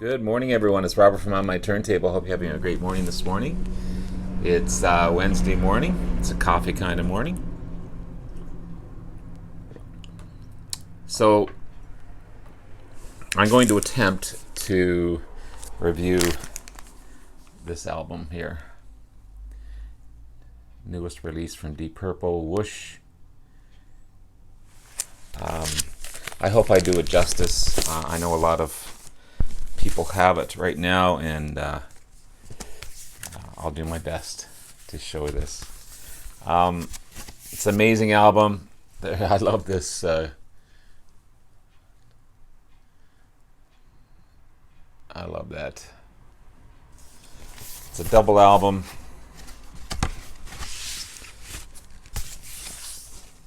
Good morning, everyone. It's Robert from On My Turntable. Hope you're having a great morning this morning. It's Wednesday morning. It's a coffee kind of morning. So, I'm going to attempt to review this album here. Newest release from Deep Purple, Whoosh. I hope I do it justice. I know a lot of people have it right now, and I'll do my best to show this. It's an amazing album. I love this. I love that. It's a double album.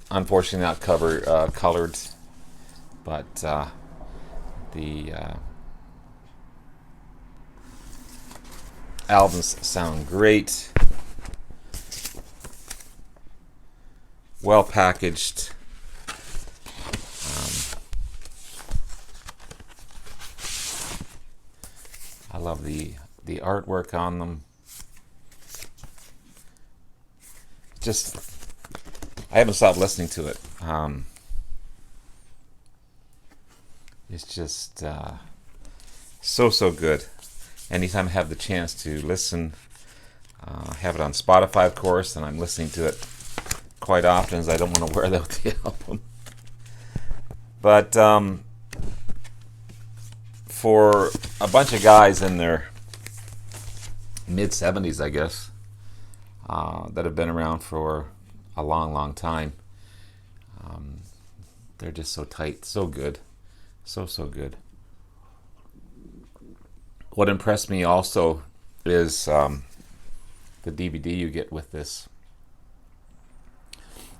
Unfortunately, not colored, but the albums sound great, well packaged. I love the artwork on them. Just, I haven't stopped listening to it. It's just so good. Anytime I have the chance to listen, I have it on Spotify, of course, and I'm listening to it quite often as I don't want to wear out the album. But for a bunch of guys in their mid-70s, I guess, that have been around for a long time, they're just so tight, so good, so good. What impressed me also is the DVD you get with this.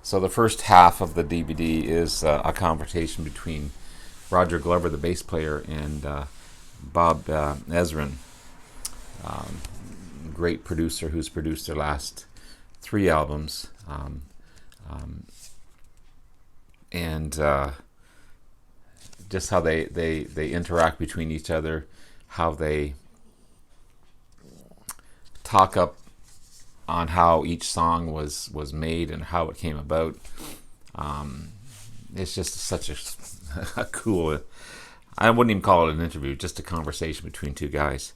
So the first half of the DVD is a conversation between Roger Glover, the bass player, and Bob Ezrin, great producer who's produced their last 3 albums. And just how they interact between each other, how they talk up on how each song was made and how it came about. It's just such a cool, I wouldn't even call it an interview, just a conversation between two guys.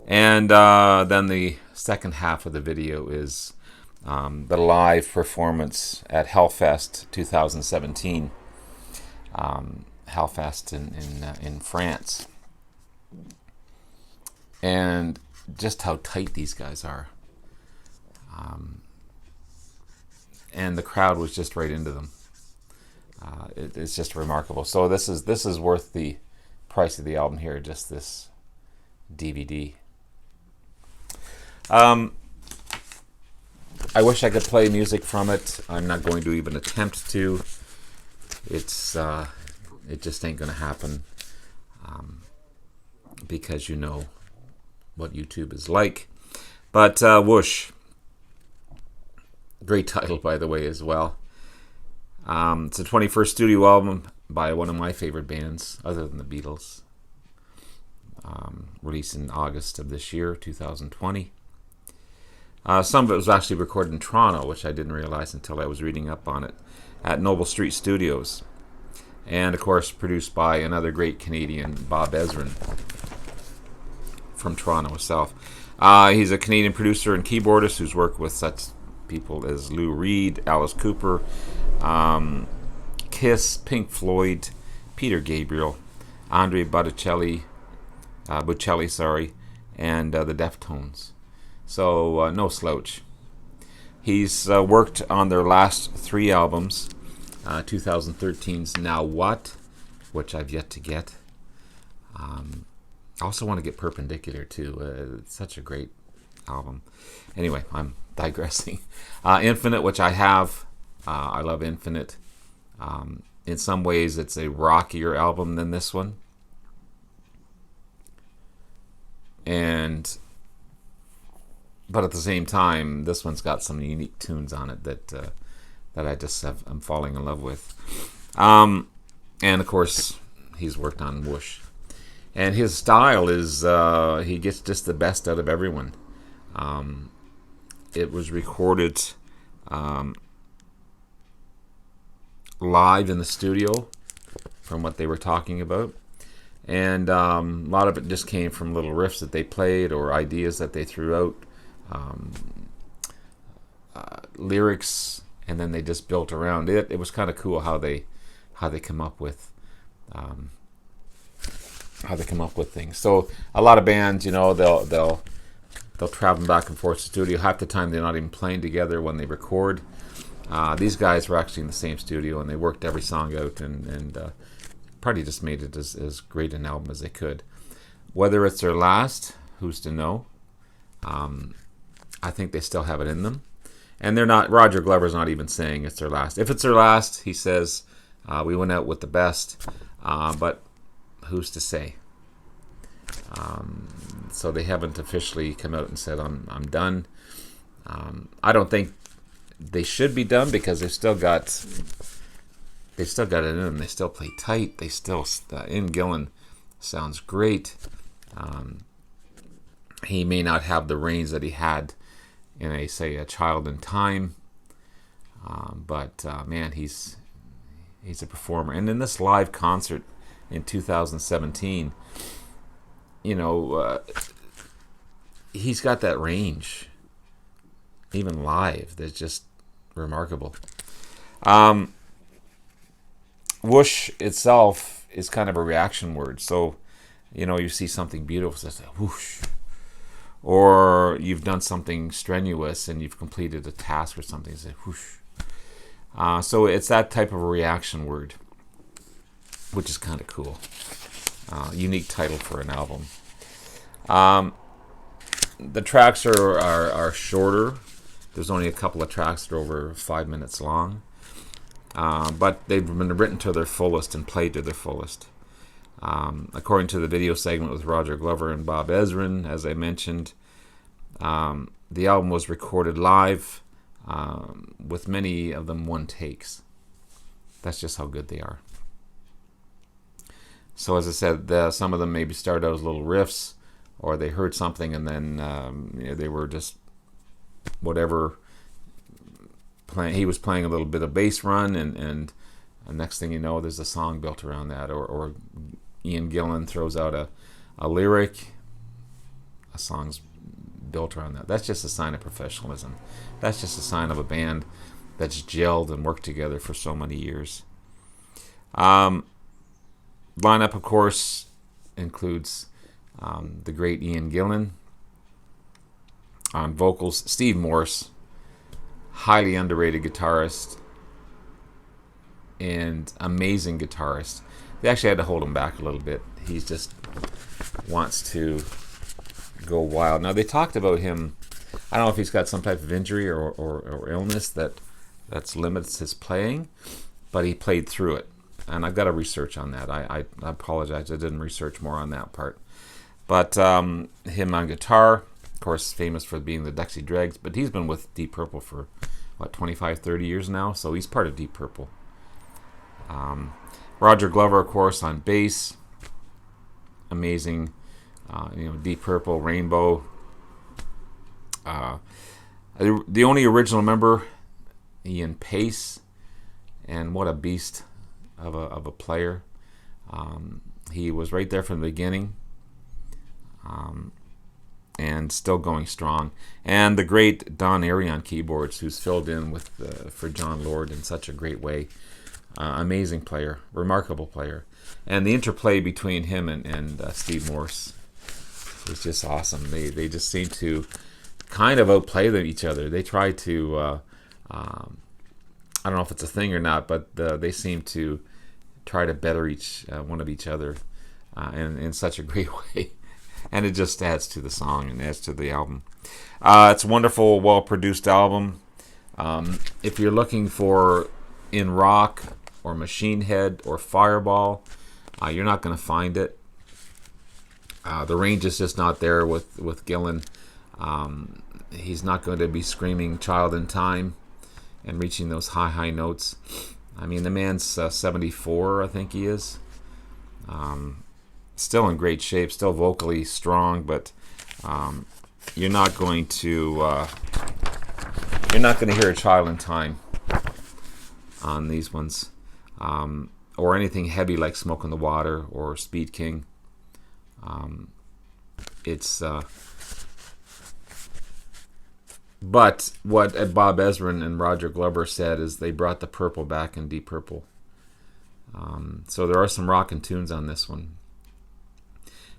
And then the second half of the video is the live performance at Hellfest 2017. Hellfest in France. And just how tight these guys are. And the crowd was just right into them. It's just remarkable. So this is worth the price of the album here, just this DVD. I wish I could play music from it. I'm not going to even attempt to. It just ain't going to happen. Because you know what YouTube is like. But Whoosh. Great title, by the way, as well. It's a 21st studio album by one of my favorite bands, other than the Beatles. Released in August of this year, 2020. Some of it was actually recorded in Toronto, which I didn't realize until I was reading up on it, at Noble Street Studios. And, of course, produced by another great Canadian, Bob Ezrin, from Toronto itself. He's a Canadian producer and keyboardist who's worked with such people as Lou Reed, Alice Cooper, Kiss, Pink Floyd, Peter Gabriel, Andre Bocelli, and the Deftones. So no slouch. He's worked on their last 3 albums. 2013's Now What, which I've yet to get. I also want to get Perpendicular too. It's such a great album. Anyway, I'm digressing. Infinite, which I have. I love Infinite. In some ways, it's a rockier album than this one. But at the same time, this one's got some unique tunes on it that I'm falling in love with. And of course, he's worked on Whoosh. And his style is he gets just the best out of everyone. It was recorded live in the studio, from what they were talking about. And a lot of it just came from little riffs that they played or ideas that they threw out, lyrics, and then they just built around it. It was kind of cool how they come up with things. So a lot of bands, they'll travel back and forth to the studio. Half the time they're not even playing together when they record. These guys were actually in the same studio, and they worked every song out and probably just made it as great an album as they could. Whether it's their last, who's to know? I think they still have it in them. And they're not. Roger Glover's not even saying it's their last. If it's their last, he says, we went out with the best. But who's to say? So they haven't officially come out and said, I'm done. I don't think they should be done, because they've still got it in them. They still play tight. They still, Ian Gillan sounds great. He may not have the range that he had in a Child in Time, but man, he's a performer. And in this live concert in 2017, he's got that range, even live. That's just remarkable. Whoosh itself is kind of a reaction word. So, you see something beautiful, it's like whoosh. Or you've done something strenuous and you've completed a task or something, it's like whoosh. So it's that type of a reaction word, which is kind of cool. Unique title for an album. The tracks are shorter. There's only a couple of tracks that are over 5 minutes long. But they've been written to their fullest and played to their fullest. According to the video segment with Roger Glover and Bob Ezrin, as I mentioned, the album was recorded live, with many of them one takes. That's just how good they are. So as I said, some of them maybe started out as little riffs, or they heard something and then they were just whatever. He was playing a little bit of bass run, and next thing you know, there's a song built around that. Or Ian Gillan throws out a lyric, a song's built around that. That's just a sign of professionalism. That's just a sign of a band that's gelled and worked together for so many years. Lineup, of course, includes the great Ian Gillan. On vocals, Steve Morse, highly underrated guitarist and amazing guitarist. They actually had to hold him back a little bit. He just wants to go wild. Now, they talked about him. I don't know if he's got some type of injury or illness that limits his playing, but he played through it. And I've got to research on that. I apologize. I didn't research more on that part. But him on guitar, of course, famous for being the Dixie Dregs, but he's been with Deep Purple for, 25, 30 years now, so he's part of Deep Purple. Roger Glover, of course, on bass. Amazing, Deep Purple, Rainbow. The only original member, Ian Pace, and what a beast of a player. He was right there from the beginning, and still going strong. And the great Don Airy on keyboards, who's filled in with for John Lord in such a great way. Amazing player, remarkable player. And the interplay between him and Steve Morse was just awesome. They just seem to kind of outplay each other. They try to, I don't know if it's a thing or not, but they seem to try to better one of each other in such a great way. And it just adds to the song and adds to the album. It's a wonderful, well-produced album. If you're looking for in rock or Machine Head or Fireball, you're not going to find it. The range is just not there with Gillan. He's not going to be screaming Child in Time and reaching those high notes. I mean, the man's 74, I think he is. still in great shape, still vocally strong, but you're not going to hear A Child in Time on these ones, or anything heavy like Smoke on the Water or Speed King. But what Bob Ezrin and Roger Glover said is they brought the purple back in Deep Purple. So there are some rockin' tunes on this one,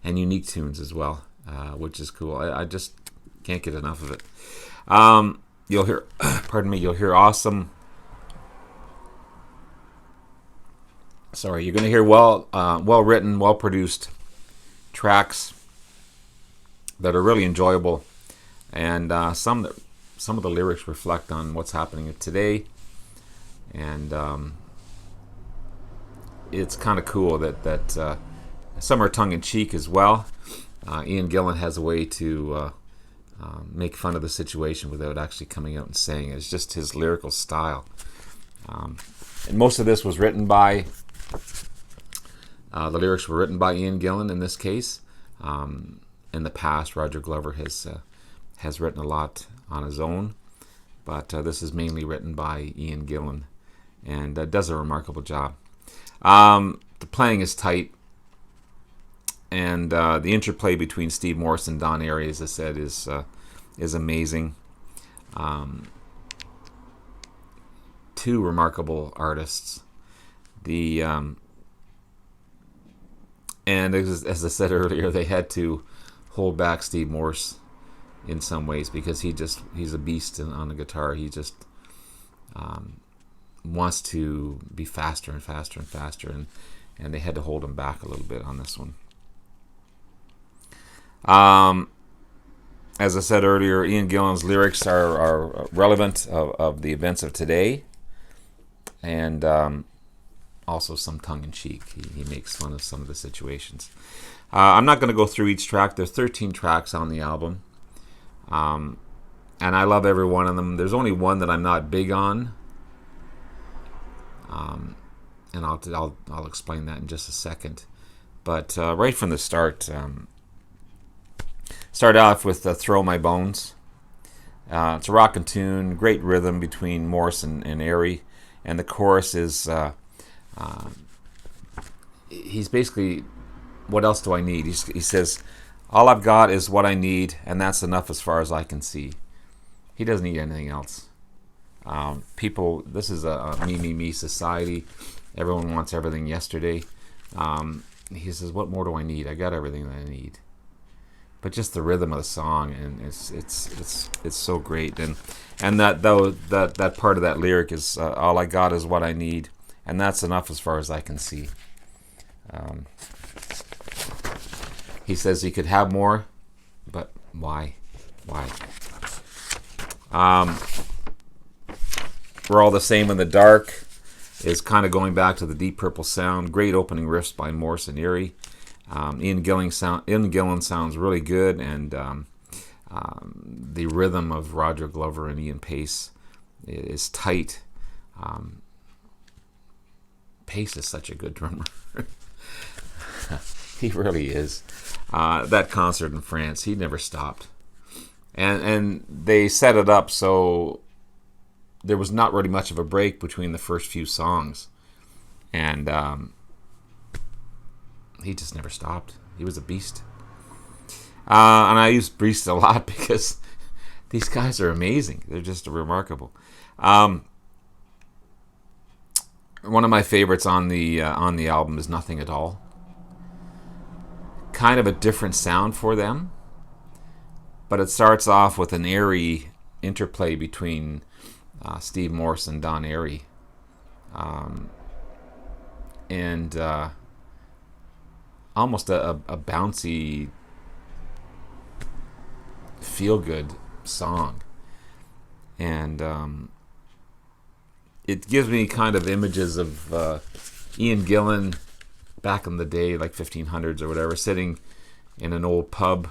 and unique tunes as well, which is cool. I just can't get enough of it. You'll hear, you'll hear awesome. Sorry, you're going to hear well written, well produced tracks that are really enjoyable, and some of the lyrics reflect on what's happening today, and it's kind of cool that some are tongue in cheek as well. Ian Gillan has a way to make fun of the situation without actually coming out and saying it. It's just his lyrical style, and most of this was written by. The lyrics were written by Ian Gillan in this case. In the past, Roger Glover has written a lot on his own, but this is mainly written by Ian Gillan, and does a remarkable job. The playing is tight, and the interplay between Steve Morse and Don Airey, as I said, is amazing. Two remarkable artists. And as I said earlier, they had to hold back Steve Morse in some ways because he's a beast on the guitar. He just wants to be faster and faster and faster, and they had to hold him back a little bit on this one. As I said earlier, Ian Gillan's lyrics are relevant of the events of today, and also some tongue-in-cheek. He makes fun of some of the situations. I'm not going to go through each track. There's 13 tracks on the album, and I love every one of them. There's only one that I'm not big on, and I'll explain that in just a second. But right from the start, start off with "Throw My Bones." It's a rockin' tune, great rhythm between Morse and Airey, and the chorus is. He's basically, what else do I need? He says, all I've got is what I need, and that's enough as far as I can see. He doesn't need anything else. People, this is a me society. Everyone wants everything yesterday. He says, what more do I need? I got everything that I need. But just the rhythm of the song, and it's so great. And that part of that lyric is, all I got is what I need. And that's enough as far as I can see. He says he could have more, but why? We're All the Same in the Dark is kind of going back to the Deep Purple sound. Great opening riffs by Morse and Airey. Ian Gillan sounds really good, and the rhythm of Roger Glover and Ian Pace is tight. Pace is such a good drummer. He really is. That concert in France, he never stopped. And they set it up so there was not really much of a break between the first few songs. And he just never stopped. He was a beast. And I use beast a lot because these guys are amazing. They're just remarkable. One of my favorites on the album is Nothing at All. Kind of a different sound for them, but it starts off with an Airey interplay between Steve Morse and Don Airey, and almost a bouncy, feel-good song, and it gives me kind of images of Ian Gillan back in the day, like 1500s or whatever, sitting in an old pub,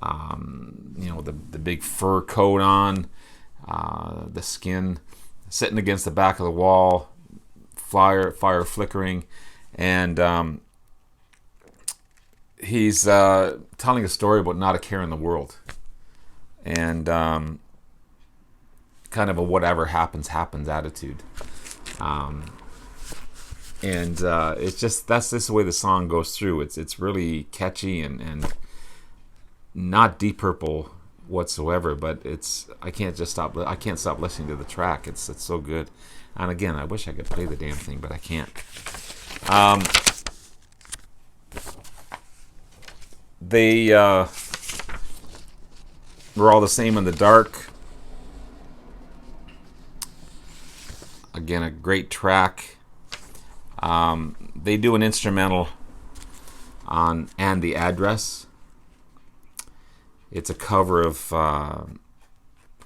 the big fur coat on, the skin, sitting against the back of the wall, fire flickering, and he's telling a story about not a care in the world, and kind of a whatever happens happens attitude. And it's just that's just the way the song goes through. It's really catchy and not Deep Purple whatsoever, but I can't stop listening to the track. It's so good. And again, I wish I could play the damn thing, but I can't. They were all the same in the dark. Again, a great track. They do an instrumental on "And the Address." It's a cover of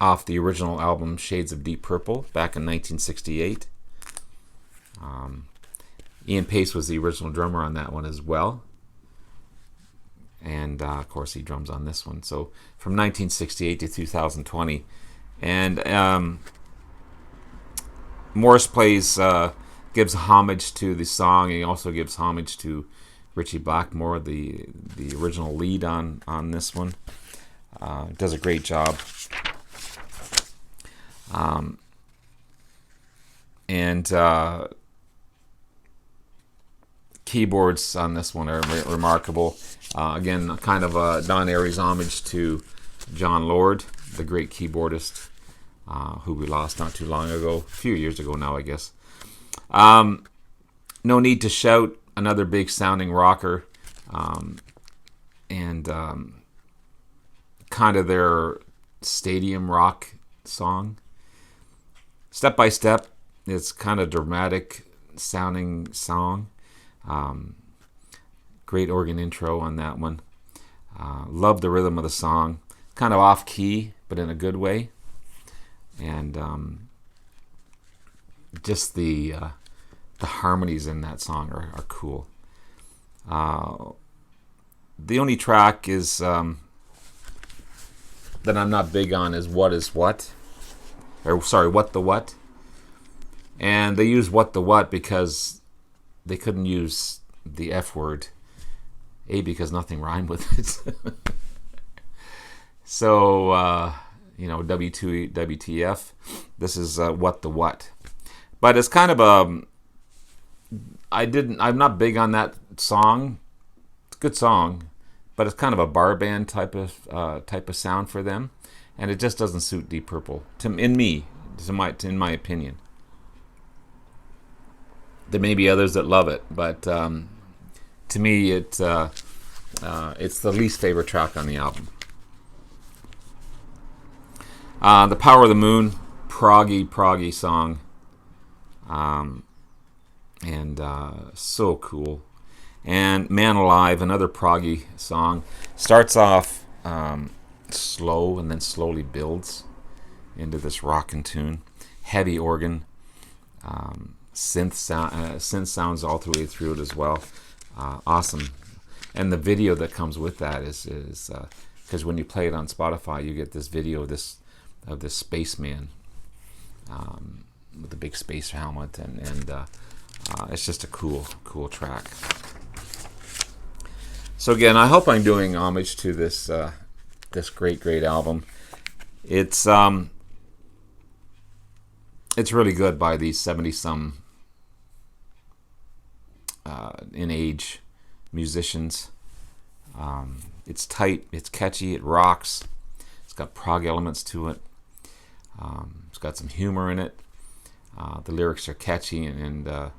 off the original album Shades of Deep Purple back in 1968. Ian Pace was the original drummer on that one as well. And of course he drums on this one. So from 1968 to 2020. And Morris gives homage to the song. He also gives homage to Ritchie Blackmore, the original lead on this one. Does a great job. And keyboards on this one are remarkable. Again, kind of a Don Airey's homage to John Lord, the great keyboardist, who we lost not too long ago, a few years ago now, I guess. No Need to Shout, another big sounding rocker, and kind of their stadium rock song. Step by Step, it's kind of dramatic sounding song. Great organ intro on that one. Love the rhythm of the song. Kind of off key, but in a good way. And just the harmonies in that song are cool. The only track is that I'm not big on is What Is What. What the What. And they use What the What because they couldn't use the F word. Because nothing rhymed with it. So, WTF. This is What the What. But it's kind of I'm not big on that song. It's a good song, but it's kind of a bar band type of sound for them, and it just doesn't suit Deep Purple in my opinion. There may be others that love it, but to me, it's the least favorite track on the album. The Power of the Moon, proggy song, and so cool. And Man Alive, another proggy song, starts off slow and then slowly builds into this rockin' tune. Heavy organ, synth sounds all the way through it as well. Awesome. And the video that comes with that is because when you play it on Spotify, you get this video of this spaceman with a big space helmet, and it's just a cool track. So again, I hope I'm doing homage to this great album. It's really good by these 70-some in age musicians. It's tight, it's catchy, it rocks. It's got prog elements to it. It's got some humor in it. The lyrics are catchy and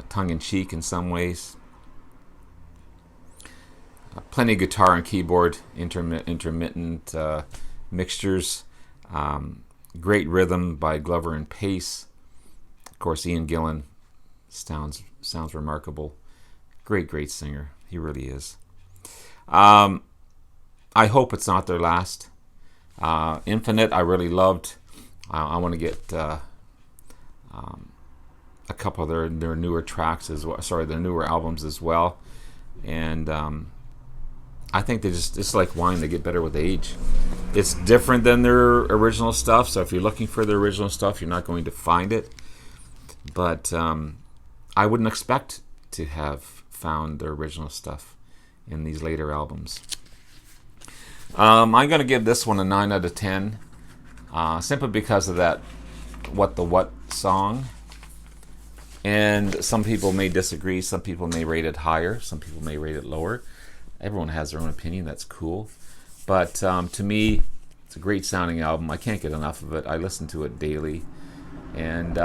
tongue-in-cheek in some ways. Plenty of guitar and keyboard, intermittent mixtures. Great rhythm by Glover and Pace. Of course, Ian Gillan sounds remarkable. Great singer. He really is. I hope it's not their last. Infinite, I really loved. I want to get a couple of their newer tracks as well. Their newer albums as well. And I think it's like wine; they get better with age. It's different than their original stuff. So if you're looking for their original stuff, you're not going to find it. But I wouldn't expect to have found their original stuff in these later albums. I'm going to give this one a 9 out of 10, simply because of that What the What song. And some people may disagree. Some people may rate it higher. Some people may rate it lower. Everyone has their own opinion. That's cool. But to me, it's a great sounding album. I can't get enough of it. I listen to it daily. And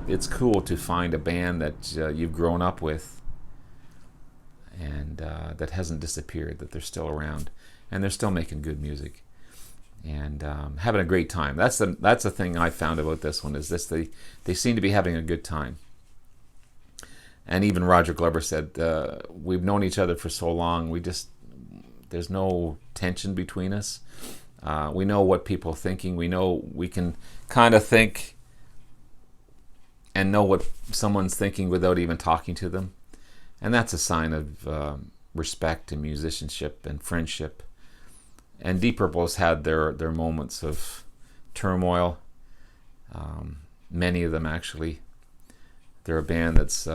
it's cool to find a band that you've grown up with and that hasn't disappeared, that they're still around. And they're still making good music. And having a great time. That's the thing I found about this one, is they seem to be having a good time. And even Roger Glover said, we've known each other for so long, there's no tension between us. We know what people are thinking. We know we can kind of think and know what someone's thinking without even talking to them. And that's a sign of respect and musicianship and friendship. And Deep Purple has had their moments of turmoil. Many of them, actually. They're a band that's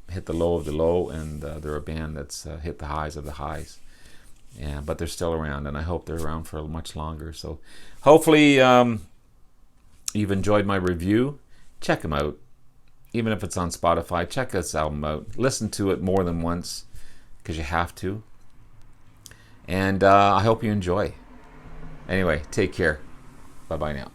hit the low of the low, and they're a band that's hit the highs of the highs. Yeah, but they're still around, and I hope they're around for much longer. So hopefully you've enjoyed my review. Check them out. Even if it's on Spotify, check this album out. Listen to it more than once, because you have to. And I hope you enjoy. Anyway, take care. Bye-bye now.